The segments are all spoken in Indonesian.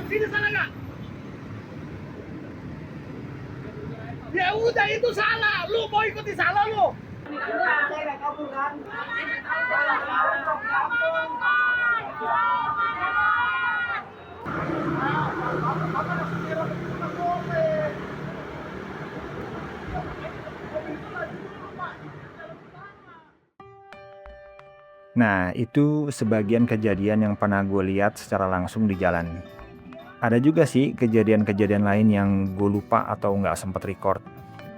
Sini salah nggak? Ya udah itu salah. Lu mau ikuti salah lu. Nah, itu sebagian kejadian yang pernah gue lihat secara langsung di jalan. Ada juga sih kejadian-kejadian lain yang gue lupa atau nggak sempet record.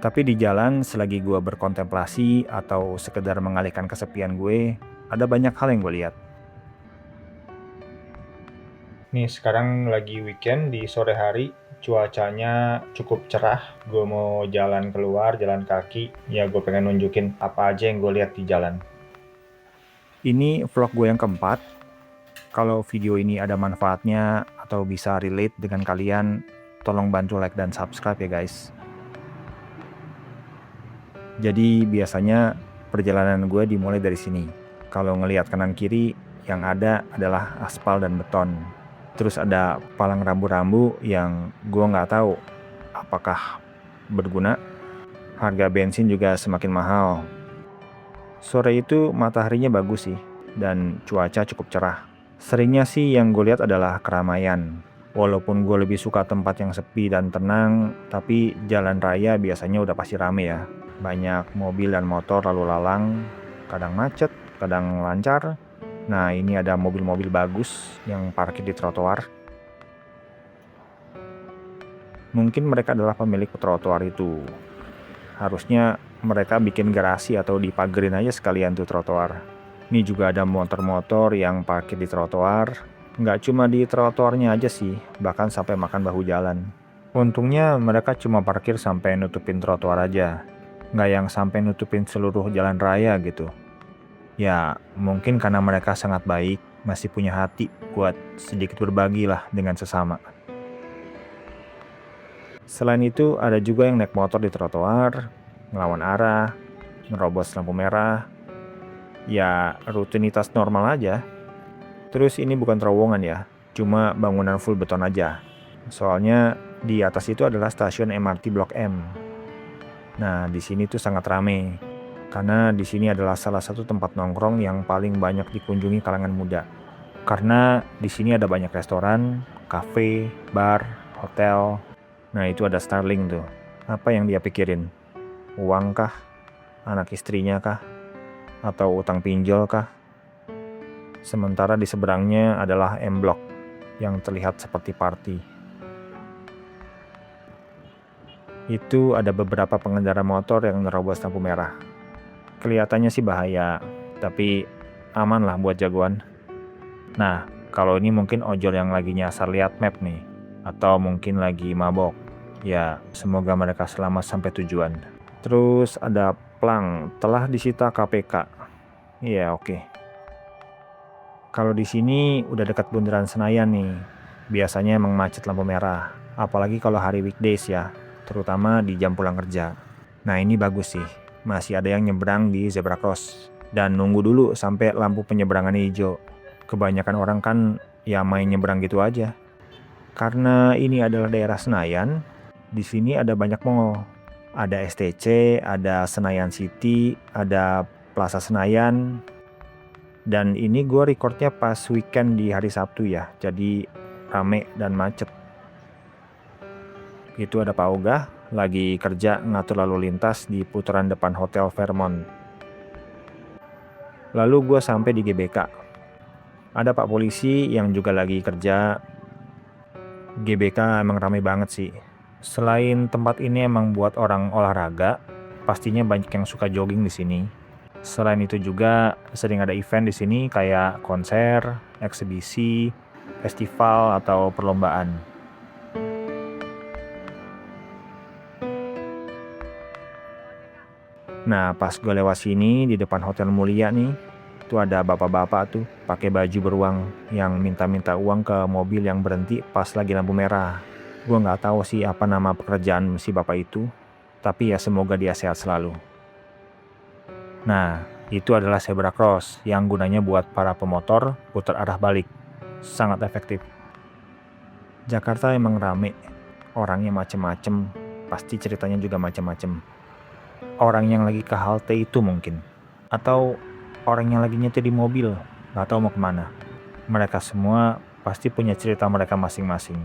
Tapi di jalan selagi gue berkontemplasi atau sekedar mengalihkan kesepian gue, ada banyak hal yang gue lihat. Nih sekarang lagi weekend di sore hari, cuacanya cukup cerah. Gue mau jalan keluar, jalan kaki. Ya gue pengen nunjukin apa aja yang gue lihat di jalan. Ini vlog gue yang keempat. Kalau video ini ada manfaatnya atau bisa relate dengan kalian, tolong bantu like dan subscribe ya guys. Jadi biasanya perjalanan gue dimulai dari sini. Kalau ngelihat kanan kiri, yang ada adalah aspal dan beton. Terus ada palang rambu-rambu yang gue nggak tahu apakah berguna. Harga bensin juga semakin mahal. Sore itu mataharinya bagus sih, dan cuaca cukup cerah. Seringnya sih yang gue lihat adalah keramaian. Walaupun gue lebih suka tempat yang sepi dan tenang, tapi jalan raya biasanya udah pasti rame ya. Banyak mobil dan motor lalu lalang, kadang macet, kadang lancar. Nah ini ada mobil-mobil bagus yang parkir di trotoar. Mungkin mereka adalah pemilik trotoar itu. Harusnya mereka bikin garasi atau dipagerin aja sekalian tuh trotoar. Ini juga ada motor-motor yang parkir di trotoar. Nggak cuma di trotoarnya aja sih, bahkan sampai makan bahu jalan. Untungnya mereka cuma parkir sampai nutupin trotoar aja. Nggak yang sampai nutupin seluruh jalan raya gitu. Ya, mungkin karena mereka sangat baik, masih punya hati buat sedikit berbagi lah dengan sesama. Selain itu, ada juga yang naik motor di trotoar, ngelawan arah, nerobos lampu merah. Ya, rutinitas normal aja. Terus ini bukan terowongan ya, cuma bangunan full beton aja. Soalnya di atas itu adalah stasiun MRT Blok M. Nah, di sini tuh sangat rame. Karena di sini adalah salah satu tempat nongkrong yang paling banyak dikunjungi kalangan muda. Karena di sini ada banyak restoran, kafe, bar, hotel. Nah itu ada Starling tuh. Apa yang dia pikirin? Uang kah? Anak istrinya kah? Atau utang pinjol kah? Sementara di seberangnya adalah M Block yang terlihat seperti party. Itu ada beberapa pengendara motor yang nerobos lampu merah. Kelihatannya sih bahaya, tapi aman lah buat jagoan. Nah, kalau ini mungkin ojol yang lagi nyasar lihat map nih. Atau mungkin lagi mabok. Ya, semoga mereka selamat sampai tujuan. Terus ada plang, telah disita KPK. Iya, oke. Kalau di sini udah dekat bundaran Senayan nih. Biasanya emang macet lampu merah. Apalagi kalau hari weekdays ya, terutama di jam pulang kerja. Nah, ini bagus sih. Masih ada yang nyebrang di zebra cross. Dan nunggu dulu sampai lampu penyeberangan hijau. Kebanyakan orang kan ya main nyebrang gitu aja. Karena ini adalah daerah Senayan, di sini ada banyak mall. Ada STC, ada Senayan City, ada Plaza Senayan. Dan ini gue recordnya pas weekend di hari Sabtu ya, jadi rame dan macet. Itu ada Pak Ogah, lagi kerja ngatur lalu lintas di putaran depan Hotel Fairmont. Lalu gue sampai di GBK. Ada Pak Polisi yang juga lagi kerja. GBK emang rame banget sih. Selain tempat ini emang buat orang olahraga, pastinya banyak yang suka jogging di sini. Selain itu juga sering ada event di sini kayak konser, eksibisi, festival atau perlombaan. Nah, pas gue lewat sini di depan Hotel Mulia nih, tuh ada bapak-bapak tuh pakai baju beruang yang minta-minta uang ke mobil yang berhenti pas lagi lampu merah. Gue nggak tahu sih apa nama pekerjaan si bapak itu, tapi ya semoga dia sehat selalu. Nah, itu adalah zebra cross yang gunanya buat para pemotor putar arah balik. Sangat efektif. Jakarta emang rame, orangnya macem-macem, pasti ceritanya juga macem-macem. Orang yang lagi ke halte itu mungkin, atau orang yang lagi nyetir di mobil, gak tahu mau kemana. Mereka semua pasti punya cerita mereka masing-masing.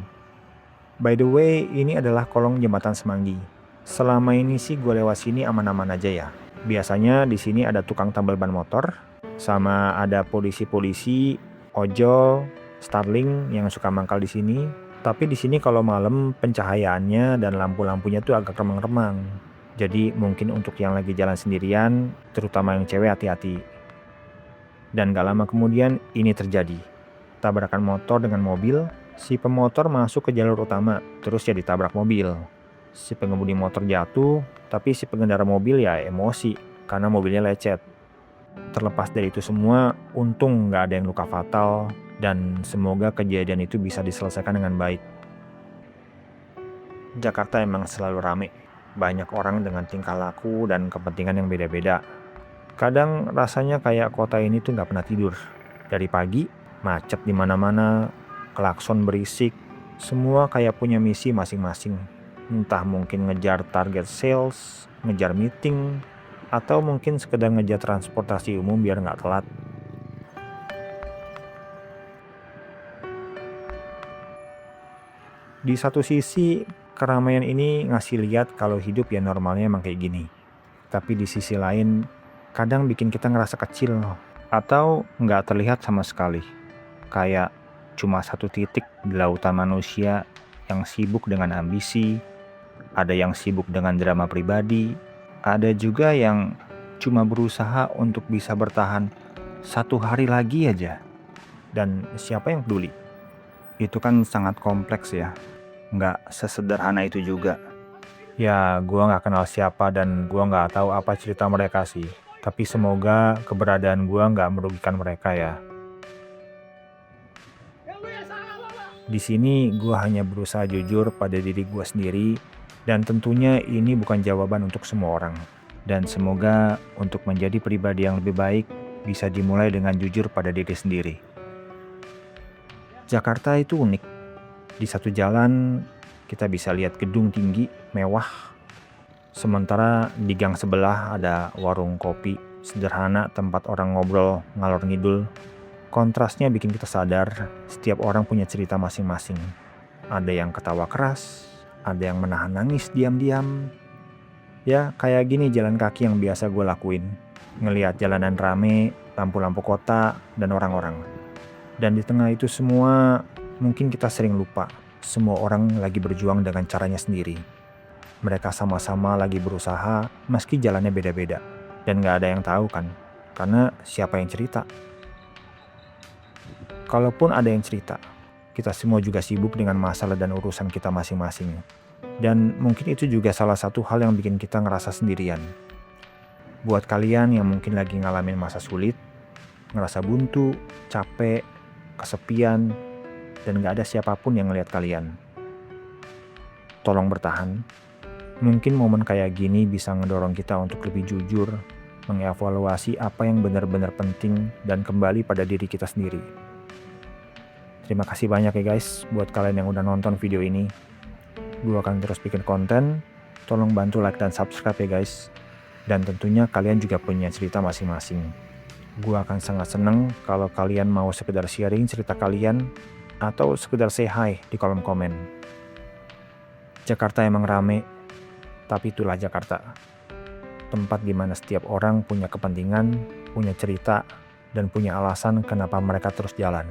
By the way, ini adalah kolong jembatan Semanggi. Selama ini sih gue lewat sini aman-aman aja ya. Biasanya di sini ada tukang tambal ban motor, sama ada polisi-polisi, ojol, Starling yang suka mangkal di sini. Tapi di sini kalau malam pencahayaannya dan lampu-lampunya tuh agak remang-remang. Jadi mungkin untuk yang lagi jalan sendirian, terutama yang cewek, hati-hati. Dan gak lama kemudian ini terjadi. Tabrakan motor dengan mobil, si pemotor masuk ke jalur utama, terus ya ditabrak mobil. Si pengemudi motor jatuh, tapi si pengendara mobil ya emosi karena mobilnya lecet. Terlepas dari itu semua, untung gak ada yang luka fatal dan semoga kejadian itu bisa diselesaikan dengan baik. Jakarta emang selalu rame. Banyak orang dengan tingkah laku dan kepentingan yang beda-beda. Kadang rasanya kayak kota ini tuh gak pernah tidur. Dari pagi, macet di mana-mana, klakson berisik, semua kayak punya misi masing-masing. Entah mungkin ngejar target sales, ngejar meeting, atau mungkin sekedar ngejar transportasi umum biar gak telat. Di satu sisi, keramaian ini ngasih lihat kalau hidup ya normalnya emang kayak gini. Tapi di sisi lain, kadang bikin kita ngerasa kecil atau nggak terlihat sama sekali. Kayak cuma satu titik di lautan manusia yang sibuk dengan ambisi, ada yang sibuk dengan drama pribadi, ada juga yang cuma berusaha untuk bisa bertahan satu hari lagi aja. Dan siapa yang peduli? Itu kan sangat kompleks ya. Nggak sesederhana itu juga. Ya, gua nggak kenal siapa dan gua nggak tahu apa cerita mereka sih. Tapi semoga keberadaan gua nggak merugikan mereka ya. Di sini gua hanya berusaha jujur pada diri gua sendiri dan tentunya ini bukan jawaban untuk semua orang. Dan semoga untuk menjadi pribadi yang lebih baik bisa dimulai dengan jujur pada diri sendiri. Jakarta itu unik. Di satu jalan kita bisa lihat gedung tinggi, mewah. Sementara di gang sebelah ada warung kopi sederhana tempat orang ngobrol ngalor ngidul. Kontrasnya bikin kita sadar setiap orang punya cerita masing-masing. Ada yang ketawa keras, ada yang menahan nangis diam-diam. Ya kayak gini jalan kaki yang biasa gue lakuin. Ngelihat jalanan rame, lampu-lampu kota, dan orang-orang. Dan di tengah itu semua, mungkin kita sering lupa, semua orang lagi berjuang dengan caranya sendiri. Mereka sama-sama lagi berusaha, meski jalannya beda-beda. Dan gak ada yang tahu kan, karena siapa yang cerita? Kalaupun ada yang cerita, kita semua juga sibuk dengan masalah dan urusan kita masing-masing. Dan mungkin itu juga salah satu hal yang bikin kita ngerasa sendirian. Buat kalian yang mungkin lagi ngalamin masa sulit, ngerasa buntu, capek, kesepian, dan gak ada siapapun yang ngeliat kalian. Tolong bertahan. Mungkin momen kayak gini bisa ngedorong kita untuk lebih jujur, mengevaluasi apa yang benar-benar penting, dan kembali pada diri kita sendiri. Terima kasih banyak ya guys, buat kalian yang udah nonton video ini. Gue akan terus bikin konten, tolong bantu like dan subscribe ya guys. Dan tentunya kalian juga punya cerita masing-masing. Gue akan sangat seneng kalau kalian mau sekedar sharing cerita kalian, atau sekedar say hi di kolom komen. Jakarta emang rame, tapi itulah Jakarta. Tempat di mana setiap orang punya kepentingan, punya cerita, dan punya alasan kenapa mereka terus jalan.